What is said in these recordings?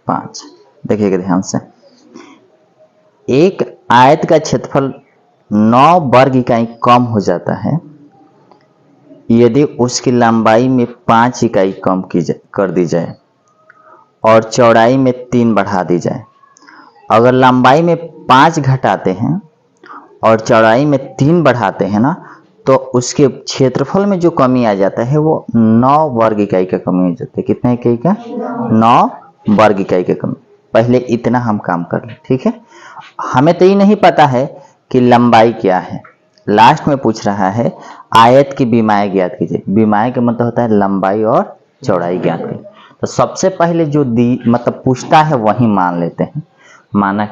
5। देखिएगा ध्यान से, एक आयत का क्षेत्रफल 9 वर्ग इकाई कम हो जाता है यदि उसकी लंबाई में 5 इकाई कम कर दी जाए और चौड़ाई में 3 बढ़ा दी जाए। अगर लंबाई में 5 घटाते हैं और चौड़ाई में 3 बढ़ाते हैं ना, तो उसके क्षेत्रफल में जो कमी आ जाता है वो 9 वर्ग इकाई का कमी हो जाता है। कितना इकाई का? 9 वर्ग इकाई का कमी। पहले इतना हम काम कर लें, ठीक है। हमें तो ये नहीं पता है कि लंबाई क्या है, लास्ट में पूछ रहा है आयत की विमाएँ ज्ञात कीजिए। विमाएँ का मतलब होता है लंबाई और चौड़ाई ज्ञात कीजिए। तो सबसे पहले जो मतलब पूछता है वही मान लेते हैं। माना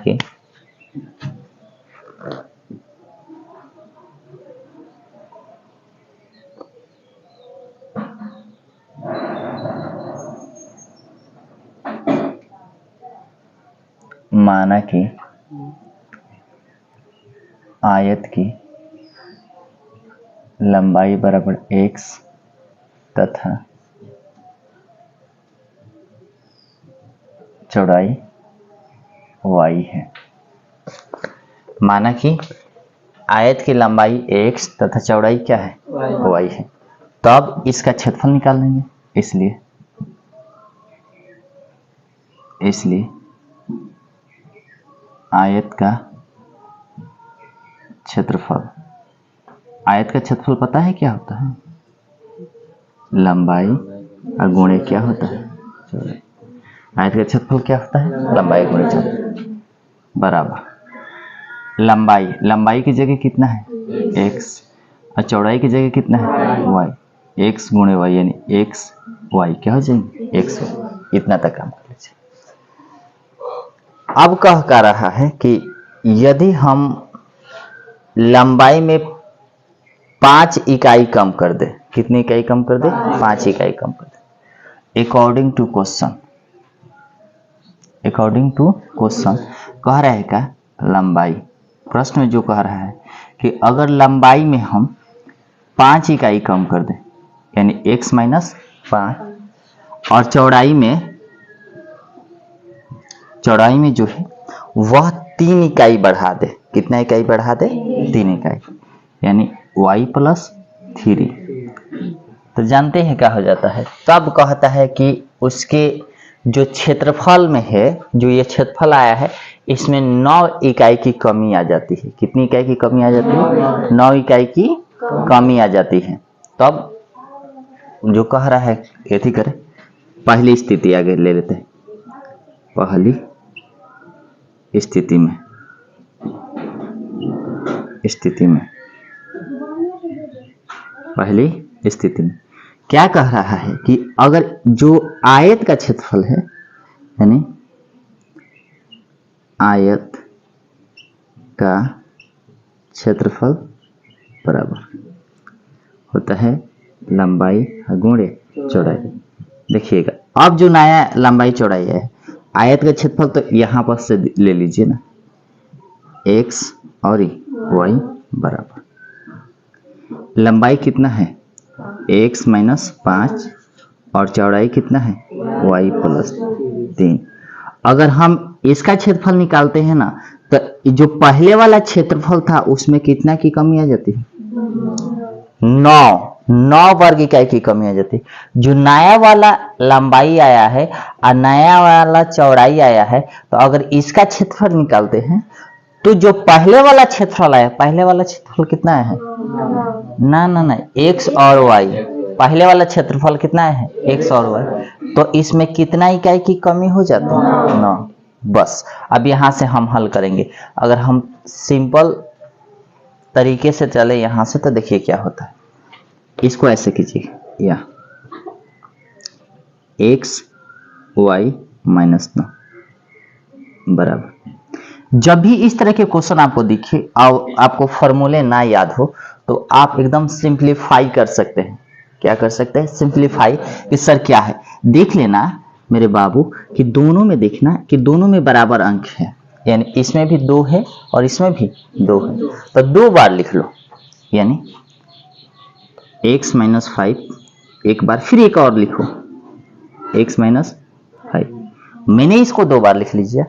कि आयत की लंबाई बराबर x तथा चौड़ाई y है। माना कि आयत की लंबाई x तथा चौड़ाई क्या है? y है। तब इसका क्षेत्रफल निकाल लेंगे। इसलिए आयत का क्षेत्रफल पता है क्या होता है? लंबाई और गुणे क्या होता है? चौड़ाई। आयत का क्षेत्रफल क्या होता है? लंबाई गुणे चौड़ाई बराबर लंबाई की जगह कितना है? x और चौड़ाई की जगह कितना है? y। x गुणे y यानी x y क्या हो जाएंगे? x y। इतना तक काम कर लीजिए। अब कह रहा है कि यदि हम लंबाई में 5 इकाई कम कर दे। कितनी इकाई कम कर दे? 5 इकाई कम कर दे। अकॉर्डिंग टू क्वेश्चन कह रहा है क्या? लंबाई। प्रश्न में जो कह रहा है कि अगर लंबाई में हम 5 इकाई कम कर दे यानी x माइनस 5 और चौड़ाई में जो है वह 3 इकाई बढ़ा दे। कितना इकाई बढ़ा दे? 3 इकाई यानी y प्लस 3। तो जानते हैं क्या हो जाता है? तब कहता है कि उसके जो क्षेत्रफल में है, जो ये क्षेत्रफल आया है, इसमें 9 इकाई की कमी आ जाती है। कितनी इकाई की कमी आ जाती है? 9 इकाई की कमी आ जाती है। तब जो कह रहा है यदि करें, पहली स्थिति आगे ले लेते हैं। पहली स्थिति में क्या कह रहा है कि अगर जो आयत का क्षेत्रफल है यानी आयत का क्षेत्रफल बराबर होता है लंबाई गुणे चौड़ाई। देखिएगा, अब जो नया लंबाई चौड़ाई है, आयत का क्षेत्रफल तो यहाँ पर से ले लीजिए ना, x और y बराबर लंबाई कितना है? x माइनस 5 और चौड़ाई कितना है? y plus 3। अगर हम इसका क्षेत्रफल निकालते हैं ना, तो जो पहले वाला क्षेत्रफल था उसमें कितना की कमी आ जाती है? 9 वर्ग इकाई की कमी आ जाती है। जो नया वाला लंबाई आया है और नया वाला चौड़ाई आया है, तो अगर इसका क्षेत्रफल निकालते हैं तो जो पहले वाला क्षेत्रफल आया, पहले वाला क्षेत्रफल कितना है? ना x और y। पहले वाला क्षेत्रफल कितना है? x और y। तो इसमें कितना इकाई की कमी हो जाती है? 9। बस अब यहां से हम हल करेंगे। अगर हम सिंपल तरीके से चले यहां से, तो देखिए क्या होता है। इसको ऐसे कीजिए, या x y माइनस 9 बराबर। जब भी इस तरह के क्वेश्चन आपको दिखे और आपको फॉर्मूले ना याद हो, तो आप एकदम सिंप्लीफाई कर सकते हैं। क्या कर सकते हैं? सिंप्लीफाई। कि सर क्या है, देख लेना मेरे बाबू कि दोनों में देखना कि दोनों में बराबर अंक है, यानी इसमें भी 2 है और इसमें भी 2 है, तो 2 बार लिख लो। यानी x माइनस 5, एक बार फिर एक और लिखो x माइनस 5 मैंने इसको 2 बार लिख लीजिए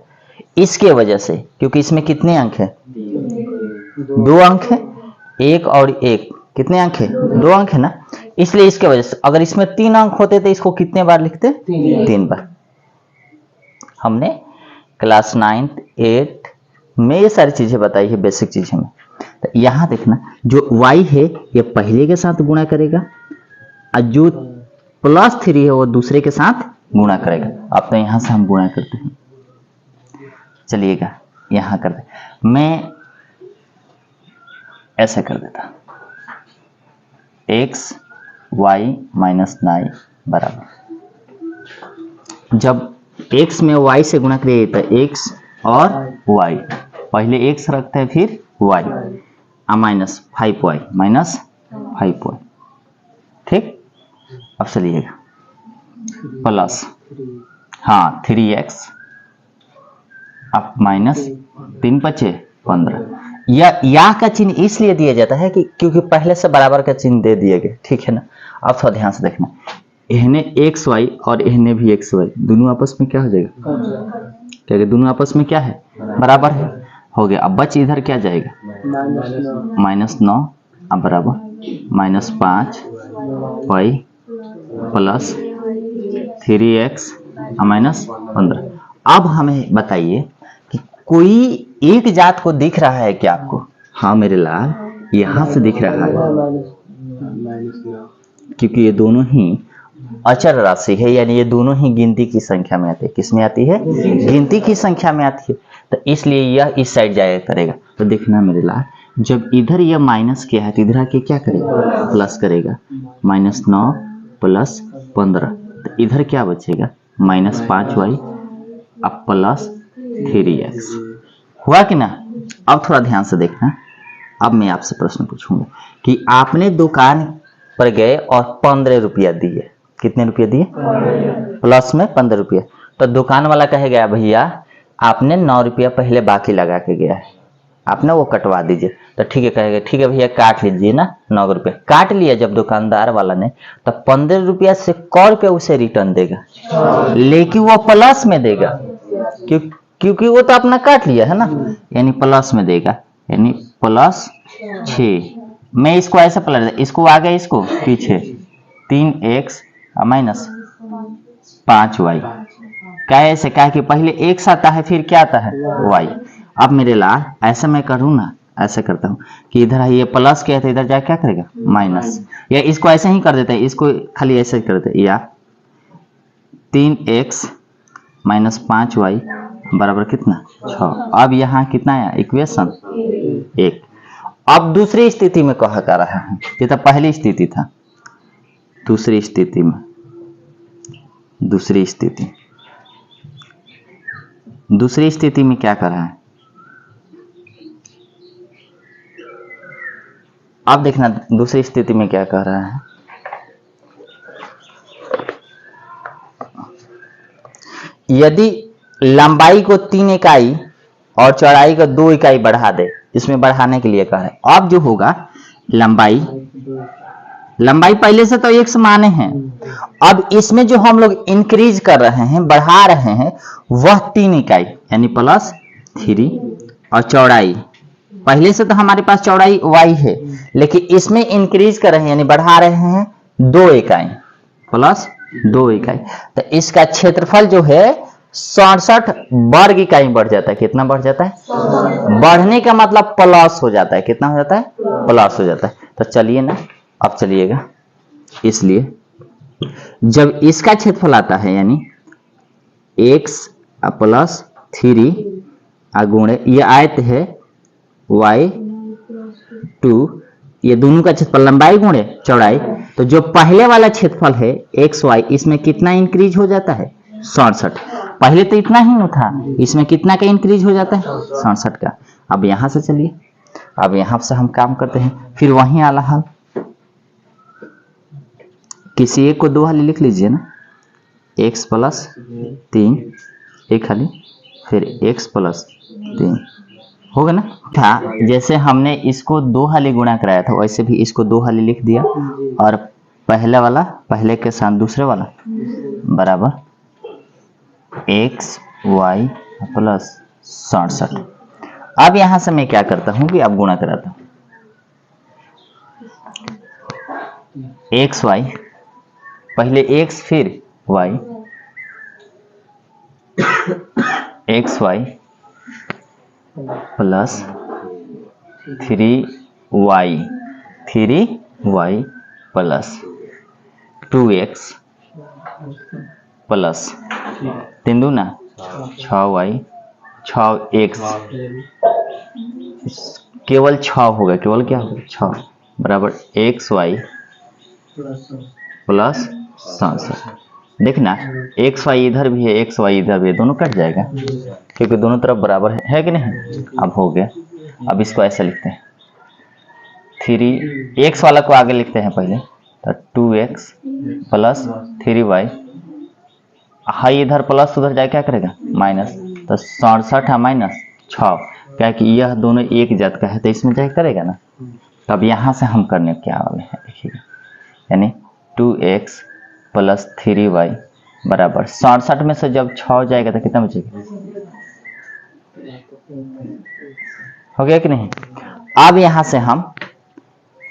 इसके वजह से, क्योंकि इसमें कितने अंक है? 2 अंक है, 1 और 1 कितने अंक है? 2 अंक है ना, इसलिए इसके वजह से। अगर इसमें 3 अंक होते तो इसको कितने बार लिखते? 3 बार। हमने क्लास 9th 8th में ये सारी चीजें बताई है, बेसिक चीजें में। तो यहां देखना, जो y है ये पहले के साथ गुणा करेगा और जो +3 है वो दूसरे के साथ गुणा करेगा। अब तो यहां से हम गुणा करते हैं, चलिएगा यहां करते, मैं ऐसा कर देता, x y माइनस 9 बराबर, जब x में y से गुणा करिए तो x और y, पहले x रखते हैं फिर y, minus 5y minus 5y, ठीक। अब चलिएगा प्लस, हाँ 3x, अब माइनस 3 × 15। या का चिन्ह इसलिए दिया जाता है कि क्योंकि पहले से बराबर का चिन्ह दे दिए गए, ठीक है ना। अब थोड़ा ध्यान से देखना, इन्हें एक्स वाई और इन्हें भी एक्स वाई, दोनों आपस में क्या हो जाएगा? क्या दोनों आपस में क्या है? बराबर है, हो गया। अब बच इधर क्या जाएगा? -9 अब बराबर -5 वाई प्लस 3x -15। अब हमें बताइए कि कोई एक जात को दिख रहा है क्या आपको? हाँ मेरे लाल, यहां से दिख रहा है, क्योंकि ये दोनों ही अचर राशि है, यानी ये दोनों ही गिनती की संख्या में आती है। किस में आती है? गिनती की संख्या में आती है, तो इसलिए यह इस साइड जाया करेगा। तो देखना मेरे लाल, जब इधर यह माइनस किया है तो इधर आके क्या करेगा? प्लस करेगा, -9 + 15, तो इधर क्या बचेगा? -5y अब प्लस 3x, हुआ कि ना। अब थोड़ा ध्यान से देखना, अब मैं आपसे प्रश्न पूछूंगा कि आपने दुकान पर गए और 15 रुपया दिए, कितने रुपये दिए? प्लस में 15 रुपया। तो दुकान वाला कहेगा भैया आपने 9 रुपया पहले बाकी लगा के गया है, आपने वो कटवा दीजिए। तो ठीक है, कहेगा ठीक है भैया काट लीजिए ना, 9 रुपये काट लिया जब दुकानदार वाला ने, तो 15 रुपया से क रुपया उसे रिटर्न देगा, लेकिन वो प्लस में देगा, क्योंकि वो तो अपना काट लिया है ना, यानी प्लस में देगा, यानी +6। मैं इसको ऐसा पलट, इसको आगे इसको पीछे, 3x -5y, कैसे? क्या कि पहले x आता है फिर क्या आता है? y। अब मेरे लाल ऐसा मैं करूँ ना, ऐसा करता हूँ कि इधर ये प्लस क्या है तो इधर जाके क्या करेगा? माइनस, या इसको ऐसे ही कर देते हैं, इसको खाली ऐसे कर देते हैं, या 3x -5y बराबर कितना? 6। अब यहाँ कितना आया? इक्वेशन 1। अब दूसरी स्थिति में कहा कर रहा है, ये तो पहली स्थिति था, दूसरी स्थिति में, दूसरी स्थिति में क्या कर रहा है? अब देखना दूसरी स्थिति में क्या कह रहा है। यदि लंबाई को 3 इकाई और चौड़ाई को 2 इकाई बढ़ा दे, इसमें बढ़ाने के लिए कह रहा है। अब जो होगा लंबाई पहले से तो एक समान है, अब इसमें जो हम लोग इंक्रीज कर रहे हैं, बढ़ा रहे हैं, वह 3 इकाई यानी +3, और चौड़ाई पहले से तो हमारे पास चौड़ाई y है, लेकिन इसमें इंक्रीज कर रहे हैं यानी बढ़ा रहे हैं 2 इकाई +2 इकाई, तो इसका क्षेत्रफल जो है 67 वर्ग इकाई बढ़ जाता है। कितना बढ़ जाता है? बढ़ने का मतलब प्लस हो जाता है। कितना हो जाता है? प्लस हो जाता है। तो चलिए ना, अब चलिएगा, इसलिए जब इसका क्षेत्रफल आता है यानी x +3 गुणे ये आयत है y2, ये दोनों का क्षेत्रफल लंबाई गुणे चौड़ाई, तो जो पहले वाला क्षेत्रफल है xy, इसमें कितना इंक्रीज हो जाता है? 67। पहले तो इतना ही न था, इसमें कितना का इंक्रीज हो जाता है? 67 का। अब यहां से चलिए, अब यहां से हम काम करते हैं, फिर वहीं आला हाल, किसी एक को 2 हाली लिख लीजिए ना, x +3 एक हाली, फिर x +3 होगा ना। था जैसे हमने इसको 2 हाली गुणा कराया था, वैसे भी इसको 2 हाली लिख दिया, और पहला वाला पहले के साथ दूसरे वाला बराबर एक्स वाई प्लस 67। अब यहां से मैं क्या करता हूं कि अब गुणा कराता हूं, एक्स वाई, पहले एक्स फिर Y, X Y plus 3y plus 2x plus 3 दूना 6y 6x, केवल 6 होगा, केवल क्या होगा 6 बराबर एक्स वाई प्लस 67। देखना एक्स वाई इधर भी है, एक्स वाई इधर भी है, दोनों कट जाएगा क्योंकि दोनों तरफ बराबर है कि नहीं। अब हो गया। अब इसको ऐसे लिखते हैं, 3 एक्स वाला को आगे लिखते हैं पहले, तो 2x प्लस 3y, हाई इधर प्लस उधर जाए क्या करेगा माइनस, तो 67 है माइनस 6, क्या कि यह दोनों एक जात का है तो इसमें जाए करेगा ना। तब यहां से हम करने क्या वाले हैं देखिएगा, यानी 2x प्लस 3y बराबर 67 में से जब 6 जाएगा तो कितना बचेगा, हो गया कि नहीं। अब यहां से हम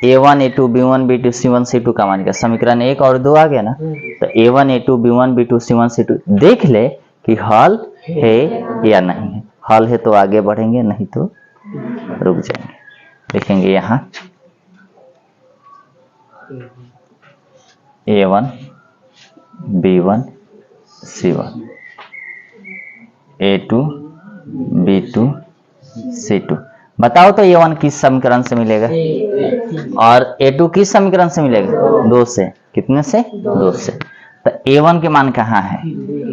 a1 a2 b1 b2 c1 c2 का मान, समीकरण 1 और 2 आ गया ना, तो a1 a2 b1 b2 c1 c2 देख ले कि हल है या नहीं है। हल है तो आगे बढ़ेंगे, नहीं तो रुक जाएंगे। देखेंगे यहाँ a1 b1 c1 a2 b2 c2, बताओ तो a1 किस समीकरण से मिलेगा और a2 किस समीकरण से मिलेगा, 2 से। कितने से, 2 से। तो a1 के मान कहाँ है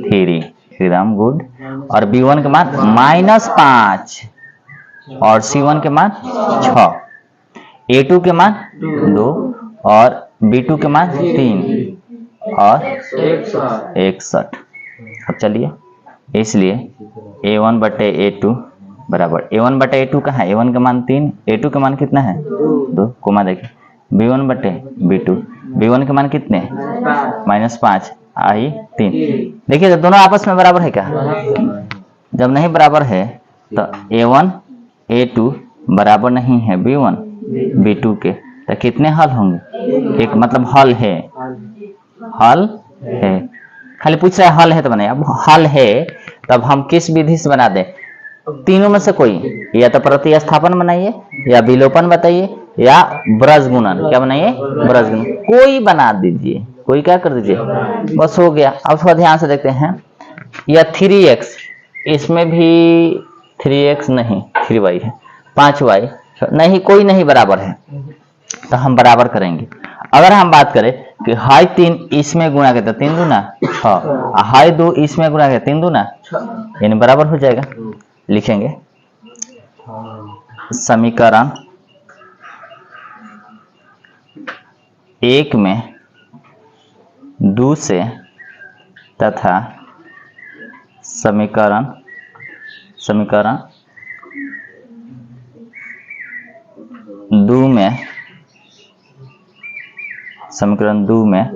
3, एकदम गुड, और b1 के मान -5 और c1 के मान 6, a2 के मान 2 और b2 के मान 3 और 61। अब चलिए, इसलिए a1 बटे a2 बराबर, a1 बटे a2 कहाँ है, a1 का मान 3, a2 का मान कितना है 2, कोमा देखिए, b1 बटे b2, b1 के मान कितने -5 आई 3। देखिए दोनों आपस में बराबर है क्या, जब नहीं बराबर है तो a1 a2 बराबर नहीं है b1 b2 के, तो कितने हल होंगे, एक मतलब हल है, हल है, खाली पूछ रहा है हल है तो बनाए। अब हल है तब हम किस विधि से बना दें, तीनों में से कोई, या तो प्रतिस्थापन बनाइए या विलोपन बताइए या ब्रज गुणन, क्या बनाइए ब्रज गुणन, कोई बना दीजिए, कोई क्या कर दीजिए, बस हो गया। अब थोड़ा ध्यान से देखते हैं, या 3x, इसमें भी 3x नहीं 3y है, 5y नहीं, कोई नहीं बराबर है, तो हम बराबर करेंगे। अगर हम बात करें कि हाई 3 इसमें गुणा करते 3 दूना 6, हाई 2 इसमें गुणा करते 3 दूना, यानी बराबर हो जाएगा। लिखेंगे समीकरण 1 में 2 से तथा समीकरण 2 में, समीकरण 2 में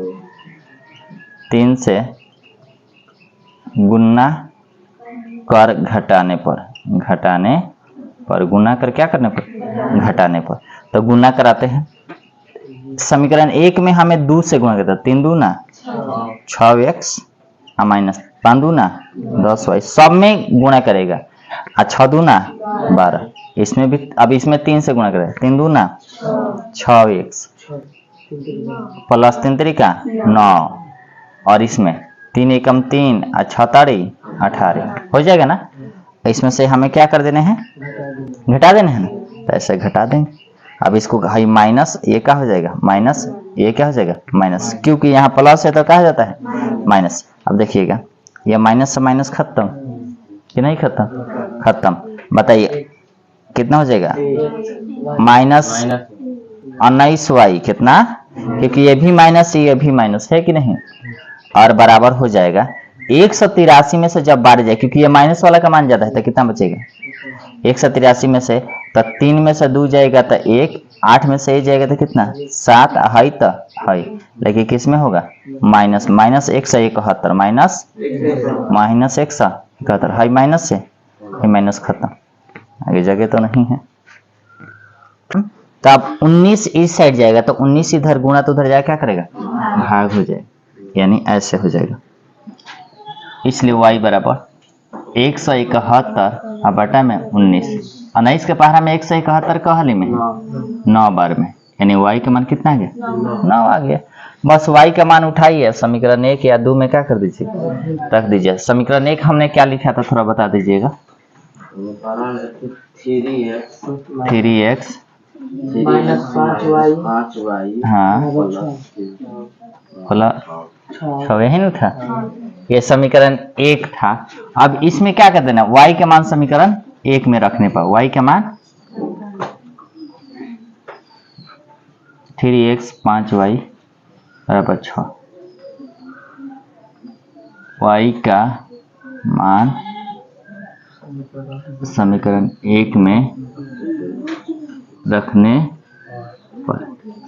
3 से गुणा कर घटाने पर गुणा कर क्या करने पर घटाने पर, तो गुणा कराते हैं। समीकरण 1 में हमें 2 से गुणा करता है, 3 दूना 6x माइनस 5 दूना 10y, सब में गुणा करेगा, 6 दूना 12, इसमें भी अब इसमें 3 से गुणा करेगा, 3 दूना 6x प्लस 3 तरीका 9, और इसमें 3 एकम 3 और 6 ताड़ी 18, हो जाएगा ना। इसमें से हमें क्या कर देने हैं, घटा देने हैं ना, तो ऐसे घटा देंगे। अब इसको हाई माइनस, ये क्या हो जाएगा माइनस, ये क्या हो जाएगा माइनस, क्योंकि यहाँ प्लस है तो क्या हो जाता है माइनस। अब देखिएगा ये माइनस से माइनस खत्म कि नहीं खत्म, खत्म, बताइए कितना हो जाएगा -19y, कितना, क्योंकि ये भी माइनस ये भी माइनस है कि नहीं, और बराबर हो जाएगा 183 में से जब बाहर जाए, क्योंकि ये माइनस वाला का मान ज्यादा है तो कितना बचेगा, 183 में से तो 3 में से 2 जाएगा तो 1, 8 में से 1 जाएगा तो कितना 7 है तो है, लेकिन किस में होगा माइनस, माइनस 171 माइनस 171 है, माइनस से ये माइनस खत्म, आगे जगह तो नहीं है। तो अब 19 इस साइड जाएगा तो 19 इधर गुणा तो उधर जाएगा क्या करेगा भाग हो जाएगा, यानी ऐसे हो जाएगा। इसलिए y बराबर 171 बटा में 19 के पहाड़ा में 171 कहली में 9 बार में, यानी y का मान कितना आ गया 9 आ गया। बस y का मान उठाइए, समीकरण 1 या 2 में क्या कर दीजिए रख दीजिए। समीकरण 1 हमने क्या लिखा था थोड़ा बता दीजिएगा। 3x माइनस 5y हाँ प्लस 6 यही ना था, ये समीकरण 1 था। अब इसमें क्या कर देना, y का मान समीकरण 1 में रखने पर y का मान 3x 5y बराबर 6, y का मान समीकरण 1 में रखने पर,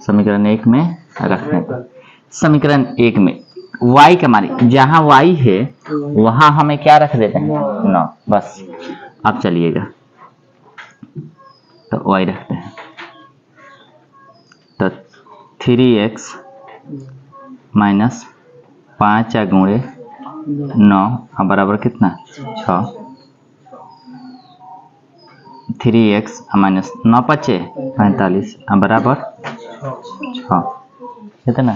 समीकरण 1 में रखने पर, समीकरण 1 में y का मान जहां y है वहां हमें क्या रख देते हैं 9, बस। अब चलिएगा तो y रखते हैं, तो 3x माइनस 5 गुणे 9 बराबर कितना 6, 3x माइनस 9 5 45 बराबर 6, कितना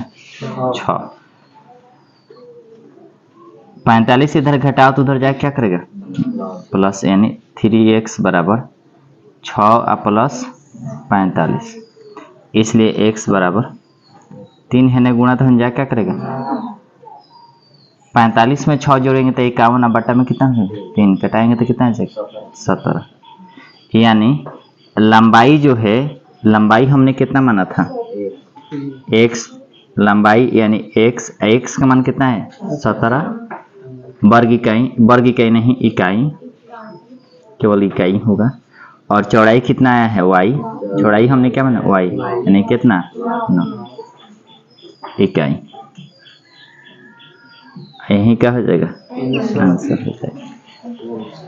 6। 45 इधर घटाओ तो उधर जाके क्या करेगा प्लस, यानी 3x बराबर 6 प्लस 45, इसलिए x बराबर 3 है ना गुणा तो हम जाके क्या करेगा 45 में 6 जोड़ेंगे तो 51 बटा में कितना है 3, कटाएंगे तो कितना है 17, यानी लंबाई जो है, लंबाई हमने कितना माना था x लंबाई, यानी x का मान कितना है 17 वर्ग इकाई नहीं इकाई, केवल इकाई होगा। और चौड़ाई कितना आया है y, चौड़ाई हमने क्या माना y, यानी कितना 9 इकाई, यही क्या हो जाएगा आंसर हो जाएगा।